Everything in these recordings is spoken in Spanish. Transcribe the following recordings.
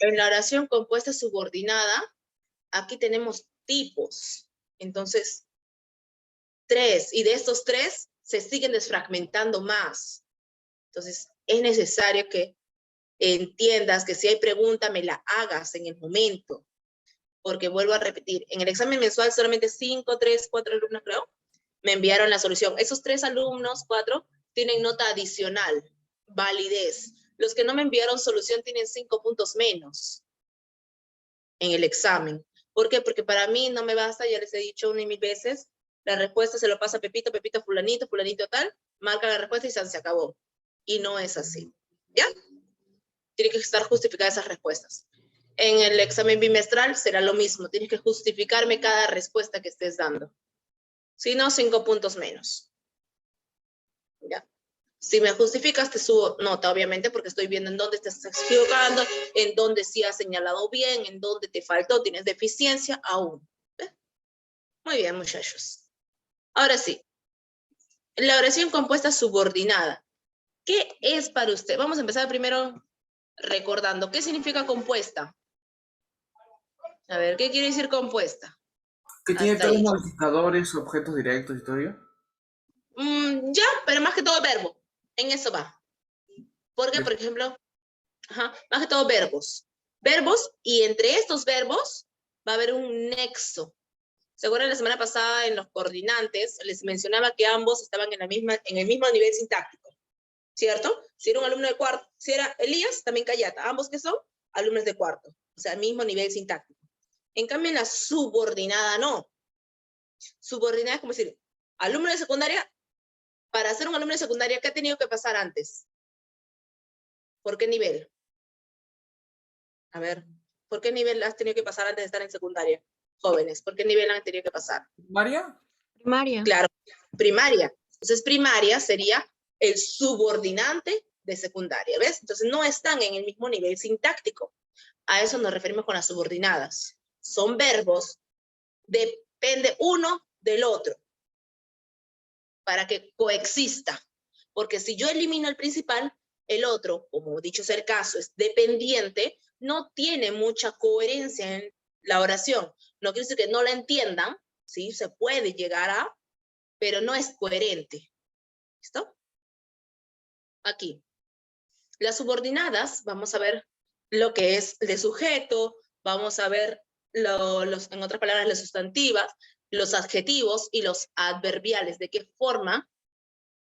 En la oración compuesta subordinada, aquí tenemos tipos. Entonces, 3, y de estos 3 se siguen desfragmentando más. Entonces, es necesario que entiendas que si hay pregunta, me la hagas en el momento. Porque vuelvo a repetir, en el examen mensual solamente 5, 3, 4 alumnos, creo, me enviaron la solución. Esos 3 alumnos, 4, tienen nota adicional, validez. Los que no me enviaron solución tienen 5 puntos menos en el examen. ¿Por qué? Porque para mí no me basta, ya les he dicho una y mil veces, la respuesta se lo pasa a Pepito, Pepito, fulanito, fulanito tal, marca la respuesta y se acabó. Y no es así. ¿Ya? Tiene que estar justificadas esas respuestas. En el examen bimestral será lo mismo. Tienes que justificarme cada respuesta que estés dando. Si no, 5 puntos menos. ¿Ya? Si me justificas, te subo nota, obviamente, porque estoy viendo en dónde te estás equivocando, en dónde sí has señalado bien, en dónde te faltó, tienes deficiencia aún. ¿Ves? Muy bien, muchachos. Ahora sí, la oración compuesta subordinada. ¿Qué es para usted? Vamos a empezar primero recordando. ¿Qué significa compuesta? A ver, ¿qué quiere decir compuesta? Que tiene Hasta todos los ahí. modificadores, objetos directos y todo ello. Ya, pero más que todo verbo. En eso va. Porque, De- por ejemplo, más que todo verbos. Verbos, y entre estos verbos va a haber un nexo. ¿Se acuerdan la semana pasada en los coordinantes? Les mencionaba que ambos estaban en el mismo nivel sintáctico, ¿cierto? Si era un alumno de cuarto, si era Elías, también Cayata. Ambos que son alumnos de cuarto. O sea, mismo nivel sintáctico. En cambio, en la subordinada no. Subordinada es como decir, alumno de secundaria, para ser un alumno de secundaria, ¿qué ha tenido que pasar antes? ¿Por qué nivel? A ver, ¿por qué nivel has tenido que pasar antes de estar en secundaria? Jóvenes, ¿por qué nivel han tenido que pasar? ¿María? Primaria. Claro, primaria. Entonces, primaria sería el subordinante de secundaria, ¿ves? Entonces, no están en el mismo nivel sintáctico. A eso nos referimos con las subordinadas. Son verbos, depende uno del otro, para que coexista. Porque si yo elimino el principal, el otro, como dicho sea el caso, es dependiente, no tiene mucha coherencia en la oración. No quiere decir que no la entiendan, ¿sí? Se puede llegar a, pero no es coherente. ¿Listo? Aquí. Las subordinadas, vamos a ver lo que es de sujeto, vamos a ver en otras palabras, las sustantivas, los adjetivos y los adverbiales, de qué forma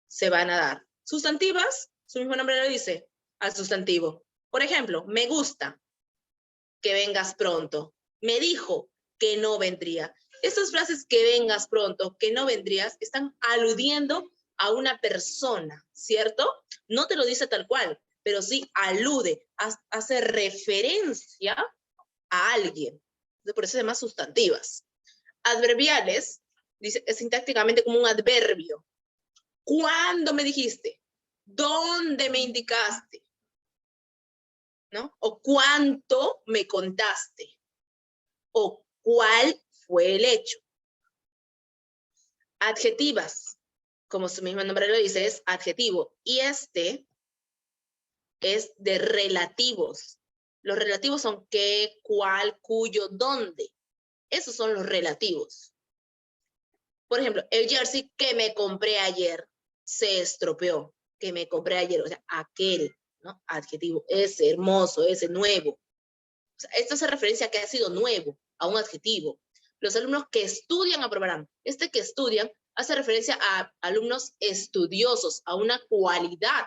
se van a dar. Sustantivas, su mismo nombre lo dice, al sustantivo. Por ejemplo, me gusta que vengas pronto. Me dijo que no vendría. Estas frases que vengas pronto, que no vendrías, están aludiendo a una persona, ¿cierto? No te lo dice tal cual, pero sí alude, hace referencia a alguien. Por eso se llama sustantivas. Adverbiales, dice, es sintácticamente como un adverbio. ¿Cuándo me dijiste? ¿Dónde me indicaste? ¿No? O cuánto me contaste. O cuál fue el hecho. Adjetivas, como su mismo nombre lo dice, es adjetivo. Y este es de relativos. Los relativos son qué, cuál, cuyo, dónde. Esos son los relativos. Por ejemplo, el jersey que me compré ayer se estropeó. Que me compré ayer, o sea, aquel, ¿no? Adjetivo, ese hermoso, ese nuevo. O sea, esto hace referencia a que ha sido nuevo, a un adjetivo. Los alumnos que estudian aprobarán. Este que estudian hace referencia a alumnos estudiosos, a una cualidad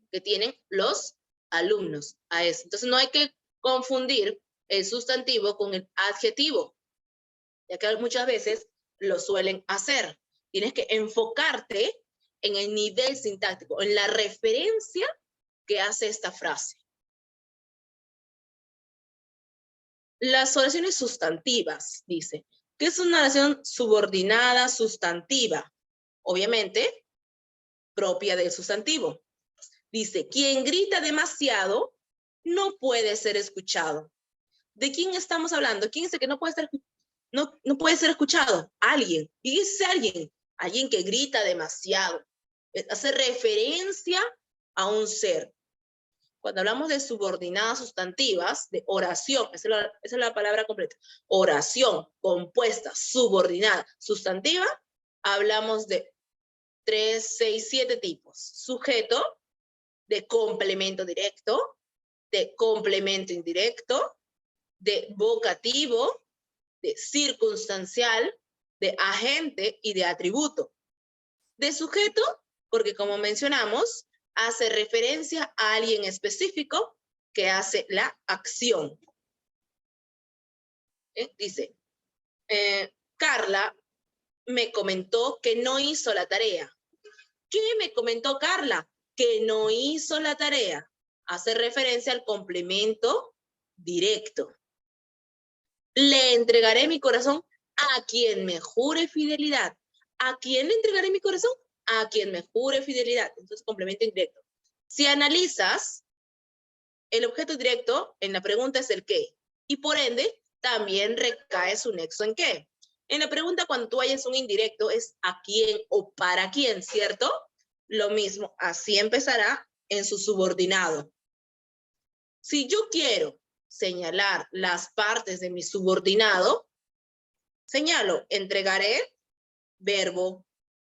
que tienen los alumnos, a eso. Entonces no hay que confundir el sustantivo con el adjetivo, ya que muchas veces lo suelen hacer. Tienes que enfocarte en el nivel sintáctico, en la referencia que hace esta frase. Las oraciones sustantivas, dice, que es una oración subordinada sustantiva, obviamente propia del sustantivo. Dice, quien grita demasiado no puede ser escuchado. ¿De quién estamos hablando? ¿Quién es el que no puede puede ser escuchado? Alguien. ¿Y ese alguien? Alguien que grita demasiado. Hace referencia a un ser. cuando hablamos de subordinadas sustantivas, de oración, esa es la palabra completa, oración compuesta, subordinada, sustantiva, hablamos de 3, 6, 7 tipos. Sujeto, de complemento directo, de complemento indirecto, de vocativo, de circunstancial, de agente y de atributo. De sujeto, porque como mencionamos, hace referencia a alguien específico que hace la acción. Dice, Carla me comentó que no hizo la tarea. ¿Qué me comentó Carla? Que no hizo la tarea. Hace referencia al complemento directo. Le entregaré mi corazón a quien me jure fidelidad. ¿A quién le entregaré mi corazón? A quien me jure fidelidad. Entonces, complemento indirecto. Si analizas, el objeto directo en la pregunta es el qué. Y por ende, también recae su nexo en qué. En la pregunta, cuando tú hayas un indirecto, es a quién o para quién, ¿cierto? Lo mismo, así empezará en su subordinado. Si yo quiero señalar las partes de mi subordinado, señalo, entregaré, verbo,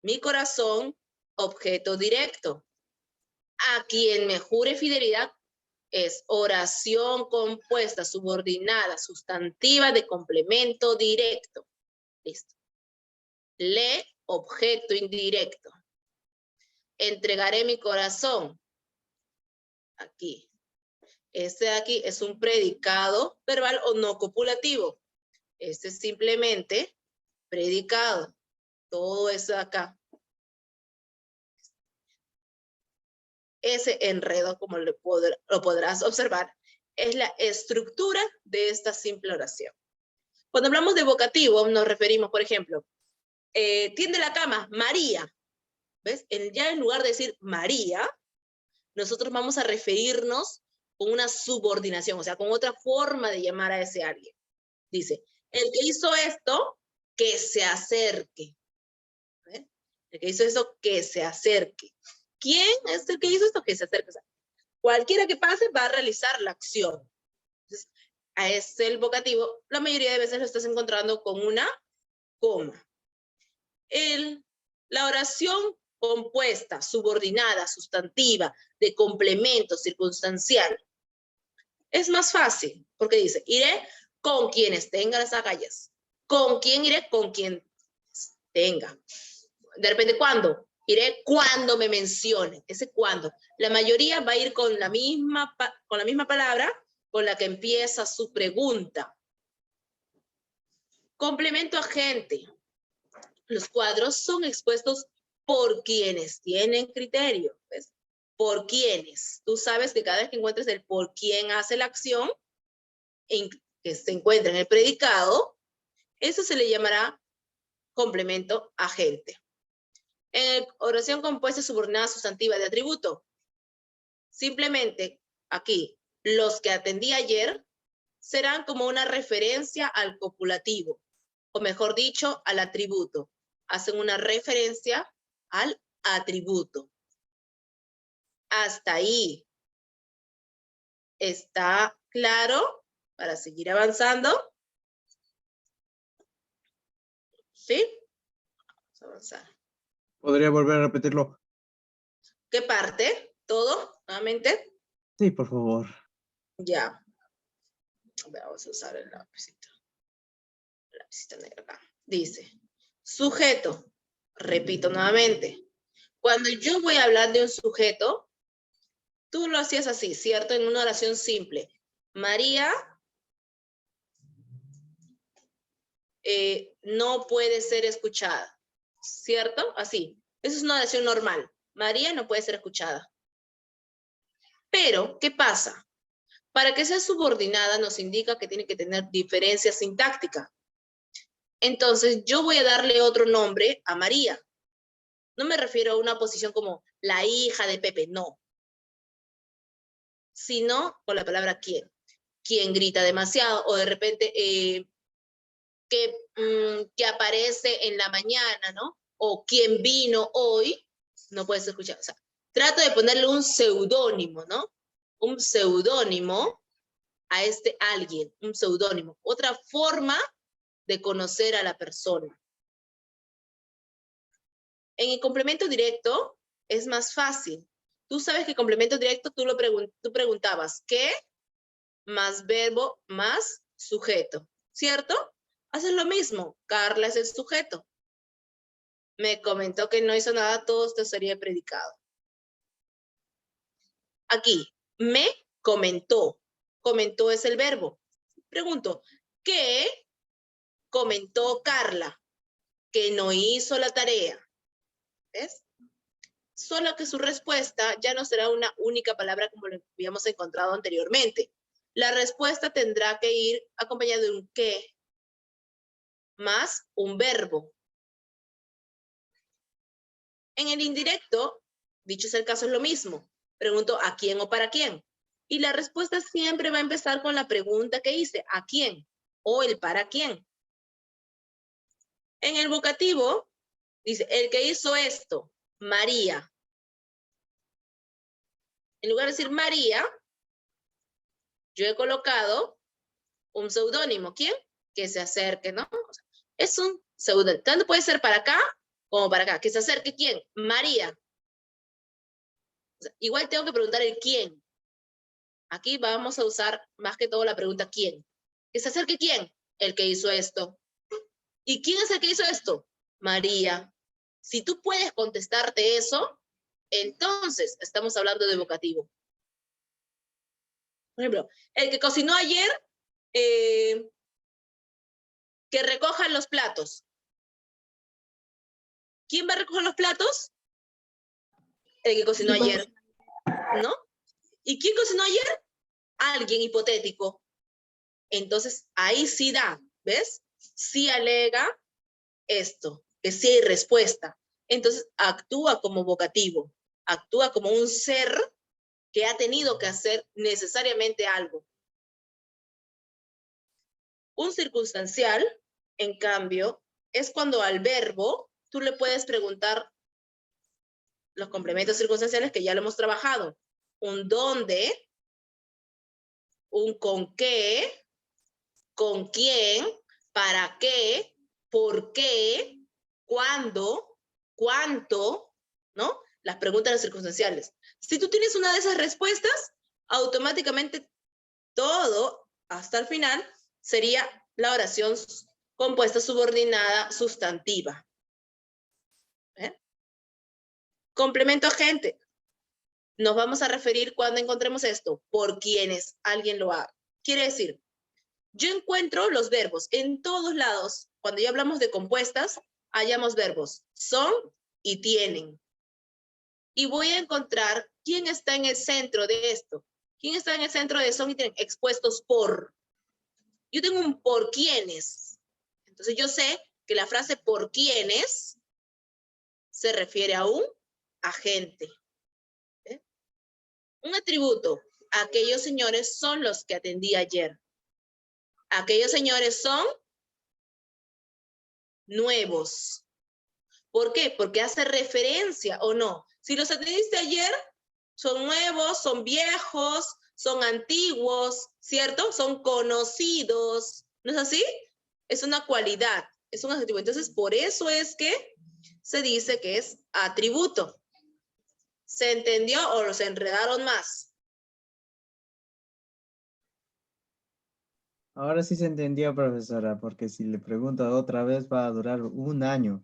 mi corazón, objeto directo. A quien me jure fidelidad es oración compuesta, subordinada, sustantiva de complemento directo. Listo. Le, objeto indirecto. Entregaré mi corazón. Aquí. Este de aquí es un predicado verbal o no copulativo. Este es simplemente predicado. Todo eso de acá. Ese enredo, como lo podrás observar, es la estructura de esta simple oración. Cuando hablamos de vocativo, nos referimos, por ejemplo, tiende la cama, María. ¿Ves? Ya en lugar de decir María, nosotros vamos a referirnos con una subordinación, o sea, con otra forma de llamar a ese alguien. Dice, el que hizo esto, que se acerque. ¿Ves? El que hizo eso, que se acerque. ¿Quién es el que hizo esto? Que se acerque. O sea, cualquiera que pase va a realizar la acción. Entonces, a este el vocativo, la mayoría de veces lo estás encontrando con una coma. La oración compuesta, subordinada, sustantiva, de complemento circunstancial, es más fácil, porque dice, iré con quienes tengan las agallas. ¿Con quién iré? Con quien tenga. De repente, ¿cuándo? Iré cuando me mencione. Ese cuando. La mayoría va a ir con la misma palabra con la que empieza su pregunta. Complemento agente. Los cuadros son expuestos por quienes tienen criterio. ¿Ves? Por quienes. Tú sabes que cada vez que encuentres el por quién hace la acción, que se encuentra en el predicado, eso se le llamará complemento agente. En oración compuesta subordinada sustantiva de atributo, simplemente aquí, los que atendí ayer serán como una referencia al copulativo, o mejor dicho, al atributo. Hacen una referencia al atributo. Hasta ahí. ¿Está claro? Para seguir avanzando. ¿Sí? Vamos a avanzar. ¿Podría volver a repetirlo? ¿Qué parte? ¿Todo? ¿Nuevamente? Sí, por favor. Ya. Vamos a usar el lapicito. El lapicito negro acá. Dice, sujeto. Repito nuevamente. Cuando yo voy a hablar de un sujeto, tú lo hacías así, ¿cierto? En una oración simple. María no puede ser escuchada, ¿cierto? Así. Esa es una oración normal. María no puede ser escuchada. Pero, ¿qué pasa? Para que sea subordinada nos indica que tiene que tener diferencia sintáctica. Entonces, yo voy a darle otro nombre a María. No me refiero a una posición como la hija de Pepe, no. Sino con la palabra quién. Quien grita demasiado o de repente que aparece en la mañana, ¿no? O quien vino hoy, no puedes escuchar. O sea, trato de ponerle un seudónimo, ¿no? un seudónimo a este alguien, un seudónimo, otra forma de conocer a la persona. En el complemento directo es más fácil. Tú sabes que complemento directo tú preguntabas ¿qué? Más verbo más sujeto, ¿cierto? Haces lo mismo. Carla es el sujeto. Me comentó que no hizo nada, todo esto sería predicado. Aquí, me comentó. Comentó es el verbo. Pregunto, ¿qué comentó Carla? Que no hizo la tarea. ¿Ves? Solo que su respuesta ya no será una única palabra como lo habíamos encontrado anteriormente. La respuesta tendrá que ir acompañada de un qué más un verbo. En el indirecto, dicho es el caso, es lo mismo. Pregunto ¿a quién o para quién? Y la respuesta siempre va a empezar con la pregunta que hice, ¿a quién? O el para quién. En el vocativo, dice, el que hizo esto, María. En lugar de decir María, yo he colocado un seudónimo. ¿Quién? Que se acerque, ¿no? O sea, es un seudónimo. Tanto puede ser para acá como para acá. ¿Que se acerque quién? María. O sea, igual tengo que preguntar el quién. Aquí vamos a usar más que todo la pregunta ¿quién? ¿Que se acerque quién? El que hizo esto. ¿Y quién es el que hizo esto? María. Si tú puedes contestarte eso, entonces estamos hablando de vocativo. Por ejemplo, el que cocinó ayer, que recojan los platos. ¿Quién va a recoger los platos? El que cocinó ayer, ¿no? ¿Y quién cocinó ayer? Alguien hipotético. Entonces, ahí sí da, ¿ves? Sí alega esto, que sí hay respuesta. Entonces, actúa como vocativo, actúa como un ser que ha tenido que hacer necesariamente algo. Un circunstancial, en cambio, es cuando al verbo tú le puedes preguntar los complementos circunstanciales que ya lo hemos trabajado. Un dónde, un con qué, con quién, para qué, por qué, cuándo, cuánto, ¿no? Las preguntas circunstanciales. Si tú tienes una de esas respuestas, automáticamente todo, hasta el final, sería la oración compuesta subordinada sustantiva. ¿Eh? Complemento agente. Nos vamos a referir cuando encontremos esto, por quienes alguien lo haga. Quiere decir, yo encuentro los verbos en todos lados. Cuando ya hablamos de compuestas, hallamos verbos son y tienen. Y voy a encontrar quién está en el centro de esto. ¿Quién está en el centro de son y tienen? Expuestos por. Yo tengo un por quiénes. Entonces yo sé que la frase por quiénes se refiere a un agente. ¿Eh? Un atributo. Aquellos señores son los que atendí ayer. Aquellos señores son nuevos. ¿Por qué? Porque hace referencia o no. Si los atendiste ayer, son nuevos, son viejos, son antiguos, ¿cierto? Son conocidos. ¿No es así? Es una cualidad, es un adjetivo. Entonces, por eso es que se dice que es atributo. ¿Se entendió o se enredaron más? Ahora sí se entendió, profesora, porque si le pregunto otra vez va a durar un año.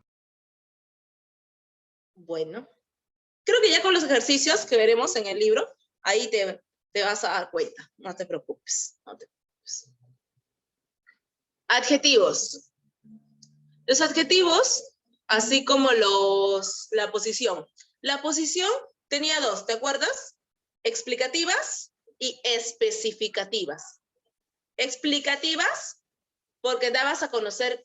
Bueno, creo que ya con los ejercicios que veremos en el libro, ahí te vas a dar cuenta. No te preocupes, no te preocupes. Adjetivos. Los adjetivos, así como la posición. La posición tenía dos, ¿te acuerdas? Explicativas y especificativas. Explicativas, porque dabas a conocer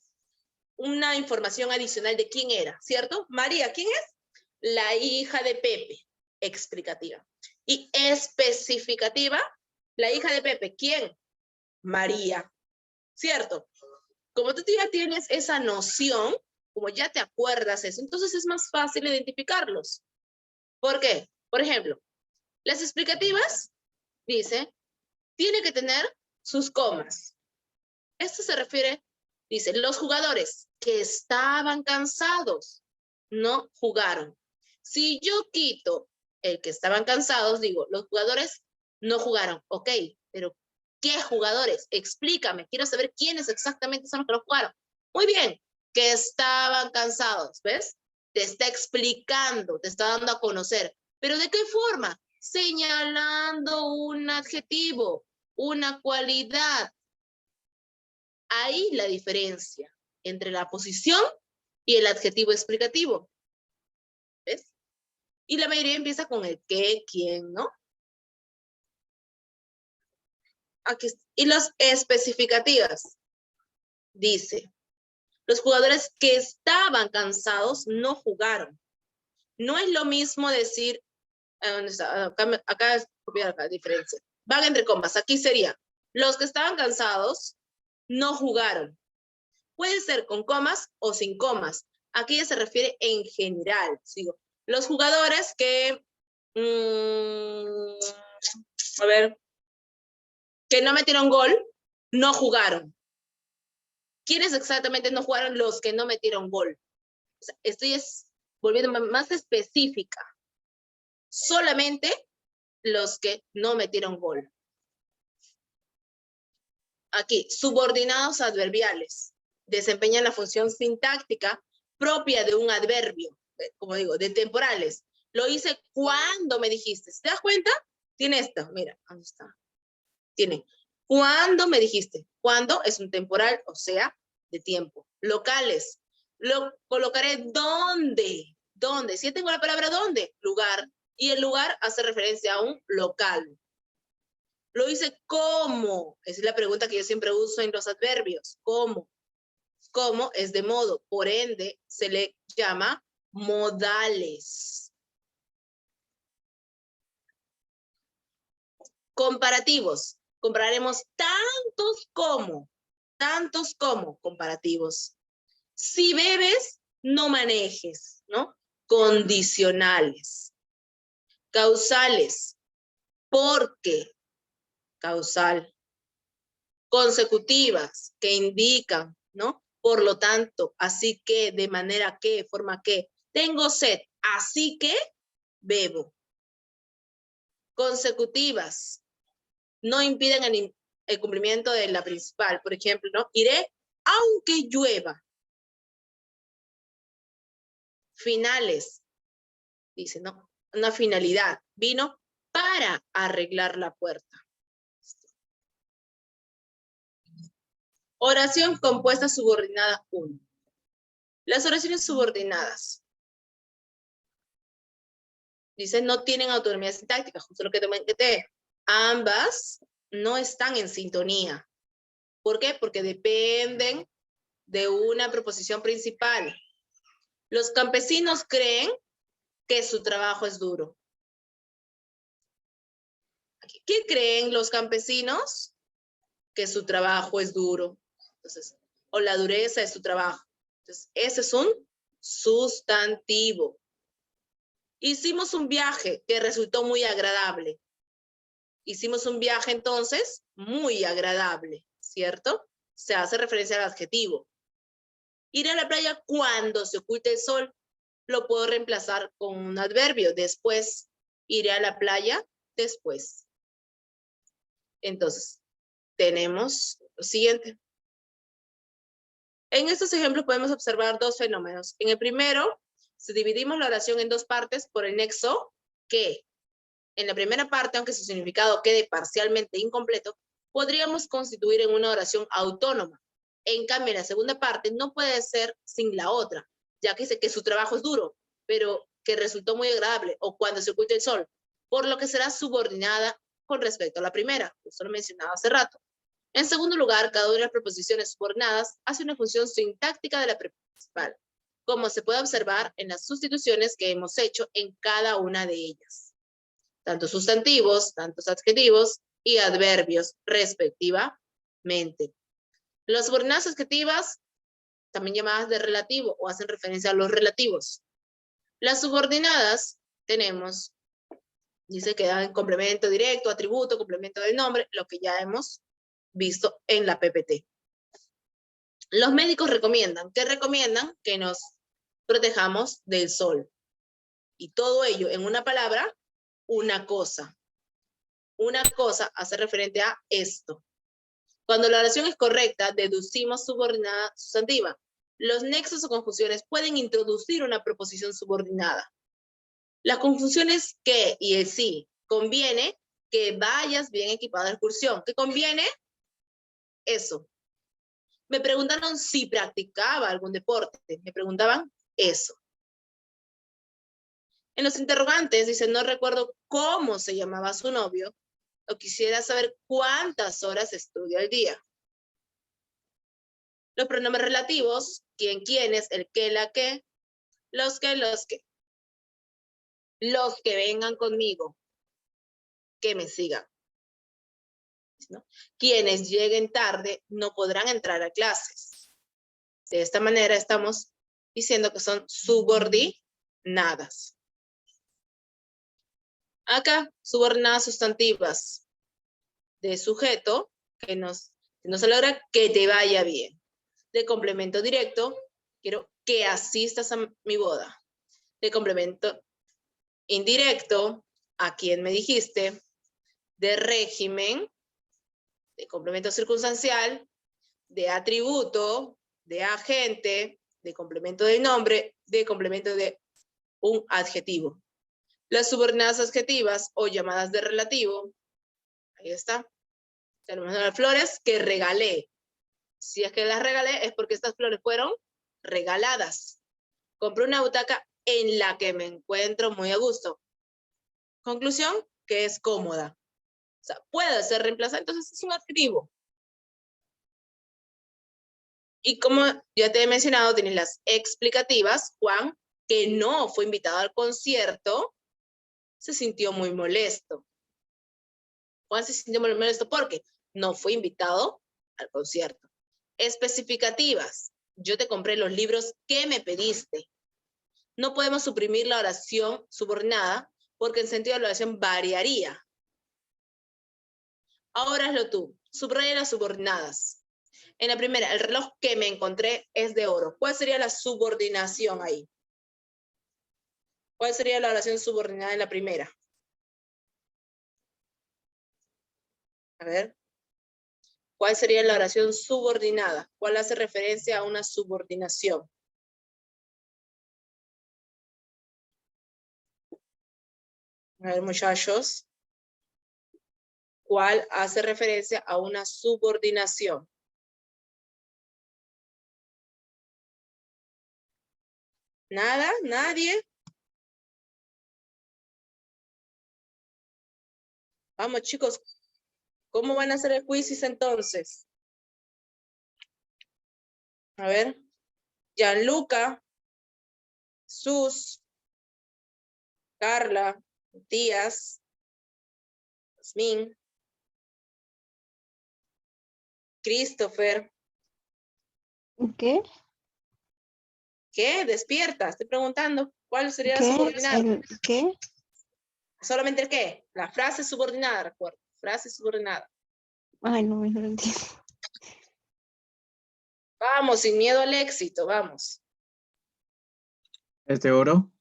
una información adicional de quién era, ¿cierto? María, ¿quién es? La hija de Pepe. Explicativa. Y especificativa, la hija de Pepe, ¿quién? María, ¿cierto? Como tú ya tienes esa noción, como ya te acuerdas eso, entonces es más fácil identificarlos. ¿Por qué? Por ejemplo, las explicativas dice, tiene que tener sus comas. Esto se refiere, dice, los jugadores que estaban cansados no jugaron. Si yo quito el que estaban cansados, digo, los jugadores no jugaron. Ok, pero ¿qué jugadores? Explícame, quiero saber quiénes exactamente son los que no jugaron. Muy bien, que estaban cansados, ¿ves? Te está explicando, te está dando a conocer. ¿Pero de qué forma? Señalando un adjetivo, una cualidad. Ahí la diferencia entre la posición y el adjetivo explicativo. ¿Ves? Y la mayoría empieza con el qué, quién, ¿no? Aquí, y las especificativas. Dice, los jugadores que estaban cansados no jugaron. No es lo mismo decir, ¿dónde está? Acá es la diferencia. Van entre comas. Aquí sería, los que estaban cansados no jugaron. Puede ser con comas o sin comas. Aquí ya se refiere en general. Digo, los jugadores que, a ver, que no metieron gol, no jugaron. ¿Quiénes exactamente no jugaron? Los que no metieron gol. O sea, estoy volviendo más específica. Solamente los que no metieron gol. Aquí, subordinados adverbiales. Desempeñan la función sintáctica propia de un adverbio, como digo, de temporales. Lo hice cuando me dijiste. ¿Te das cuenta? Tiene esto, mira, ¿dónde está? Tiene, cuando me dijiste. Cuando es un temporal, o sea, de tiempo. Locales. Lo colocaré ¿dónde? ¿Dónde? Si tengo la palabra ¿dónde? Lugar. Y el lugar hace referencia a un local. Lo hice ¿cómo? Esa es la pregunta que yo siempre uso en los adverbios. ¿Cómo? ¿Cómo? Es de modo. Por ende, se le llama modales. Comparativos. Compararemos tantos como comparativos. Si bebes, no manejes, ¿no? Condicionales. Causales. Porque. Causal. Consecutivas, que indican, ¿no? Por lo tanto, así que, de manera que, forma que. Tengo sed, así que bebo. Consecutivas. No impiden el cumplimiento de la principal. Por ejemplo, ¿no? Iré aunque llueva. Finales. Dice, ¿no? Una finalidad. Vino para arreglar la puerta. Oración compuesta subordinada 1. Las oraciones subordinadas. Dice, no tienen autonomía sintáctica, justo lo que te comenté. Ambas no están en sintonía. ¿Por qué? Porque dependen de una preposición principal. Los campesinos creen que su trabajo es duro. ¿Qué creen los campesinos? Que su trabajo es duro. Entonces, o la dureza de su trabajo. Entonces, ese es un sustantivo. Hicimos un viaje que resultó muy agradable. Hicimos un viaje entonces muy agradable, ¿cierto? Se hace referencia al adjetivo. Ir a la playa cuando se oculte el sol, lo puedo reemplazar con un adverbio. Después, iré a la playa después. Entonces, tenemos lo siguiente. En estos ejemplos podemos observar dos fenómenos. En el primero, si dividimos la oración en dos partes por el nexo que. En la primera parte, aunque su significado quede parcialmente incompleto, podríamos constituir en una oración autónoma. En cambio, en la segunda parte no puede ser sin la otra, ya que dice que su trabajo es duro, pero que resultó muy agradable, o cuando se oculta el sol, por lo que será subordinada con respecto a la primera, justo lo mencionaba hace rato. En segundo lugar, cada una de las preposiciones subordinadas hace una función sintáctica de la principal, como se puede observar en las sustituciones que hemos hecho en cada una de ellas. Tanto sustantivos, tantos adjetivos y adverbios, respectivamente. Las subordinadas adjetivas, también llamadas de relativo o hacen referencia a los relativos. Las subordinadas tenemos Dice que dan complemento directo, atributo, complemento del nombre, lo que ya hemos visto en la PPT. Los médicos recomiendan, ¿qué recomiendan? Que nos protejamos del sol. Y todo ello en una palabra, una cosa. Una cosa hace referente a esto. Cuando la oración es correcta, deducimos subordinada sustantiva. Los nexos o conjunciones pueden introducir una proposición subordinada. Las conjunciones que y el sí. Conviene que vayas bien equipado a la excursión. ¿Qué conviene? Eso. Me preguntaron si practicaba algún deporte. Me preguntaban eso. En los interrogantes dice, no recuerdo cómo se llamaba su novio, o quisiera saber cuántas horas estudia al día. Los pronombres relativos, quién, quiénes, el qué, la qué, los que, los que. Los que vengan conmigo, que me sigan. ¿No? Quienes lleguen tarde no podrán entrar a clases. De esta manera estamos diciendo que son subordinadas. Acá, subordinadas sustantivas de sujeto, que no se logra que te vaya bien. De complemento directo, quiero que asistas a mi boda. De complemento indirecto, a quien me dijiste. De régimen, de complemento circunstancial, de atributo, de agente, de complemento del nombre, de complemento de un adjetivo. Las subordinadas adjetivas o llamadas de relativo, ahí está. Tenemos las flores que regalé. Si es que las regalé es porque estas flores fueron regaladas. Compré una butaca en la que me encuentro muy a gusto. Conclusión, que es cómoda. O sea, puede ser reemplazada, entonces es un adjetivo. Y como ya te he mencionado, tienes las explicativas. Juan, que no fue invitado al concierto, se sintió muy molesto. Juan se sintió muy molesto porque no fue invitado al concierto. Especificativas. Yo te compré los libros que me pediste. No podemos suprimir la oración subordinada porque el sentido de la oración variaría. Ahora hazlo tú. Subraya las subordinadas. En la primera, el reloj que me encontré es de oro. ¿Cuál sería la subordinación ahí? ¿Cuál sería la oración subordinada en la primera? A ver. ¿Cuál sería la oración subordinada? ¿Cuál hace referencia a una subordinación? A ver, muchachos. ¿Cuál hace referencia a una subordinación? ¿Nada? ¿Nadie? Vamos, chicos. ¿Cómo van a hacer el quizzes entonces? A ver. Gianluca, Sus, Carla, Matías, Yasmín, Christopher. ¿Qué? ¿Qué? Despierta. Estoy preguntando. ¿Cuál sería la ¿Qué? subordinada? ¿Qué? Solamente el qué. La frase subordinada, recuerda. Frase subordinada. Ay, no me lo entiendo. Vamos, sin miedo al éxito, vamos. ¿Es de oro?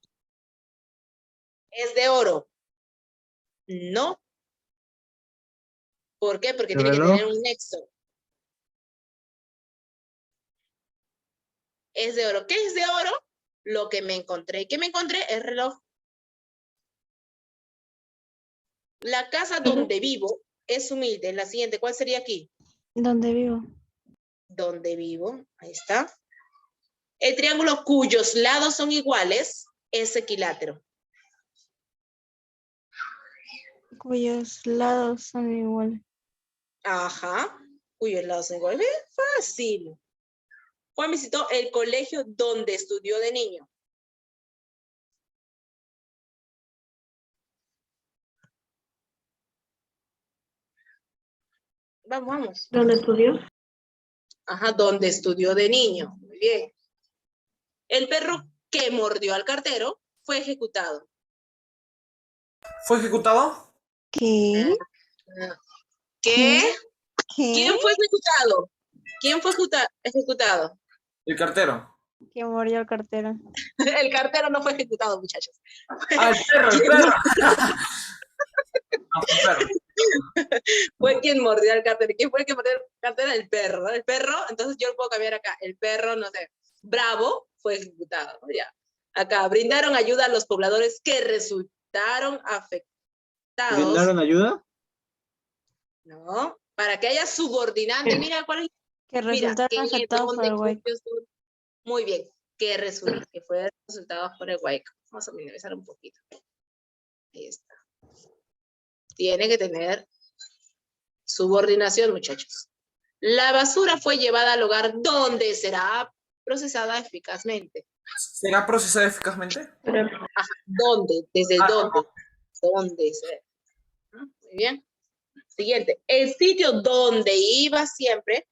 ¿Es de oro? No. ¿Por qué? Porque ¿El tiene que reloj? tener un nexo. Es de oro. ¿Qué es de oro? Lo que me encontré. ¿Y qué me encontré? El reloj. La casa donde vivo es humilde. La siguiente, ¿cuál sería aquí? ¿Dónde vivo? Donde vivo. Ahí está. El triángulo cuyos lados son iguales es equilátero. Cuyos lados son iguales. Ajá. Cuyos lados son iguales. Fácil. Juan visitó el colegio donde estudió de niño. Vamos, vamos. ¿Dónde estudió? Ajá, donde estudió de niño. Muy bien. El perro que mordió al cartero fue ejecutado. ¿Fue ejecutado? ¿Qué? ¿Qué? ¿Quién ¿Qué? fue ejecutado? ¿Quién fue ejecutado? El cartero. Que murió el cartero. El cartero no fue ejecutado, muchachos. Ah, el perro, el perro. Ah, fue el perro. Fue quien mordió al cartero. ¿Quién fue el que mordió al cartero? El perro, ¿no? El perro, entonces yo lo puedo cambiar acá. El perro, no sé, Bravo fue ejecutado, ¿no? Ya. Acá, brindaron ayuda a los pobladores que resultaron afectados, ¿Brindaron ayuda? ¿no? Para que haya subordinante. Mira, ¿cuál es? Que Mira, resultaron ¿qué, afectados por dónde, el hueco. muy bien, que fue resultados por el hueco. Vamos a minimizar un poquito. Ahí está. Tiene que tener subordinación, muchachos. La basura fue llevada al lugar donde será procesada eficazmente. ¿Será procesada eficazmente? Ajá, ¿dónde? Desde el dónde. ¿Dónde será? Muy bien. Siguiente. El sitio donde iba siempre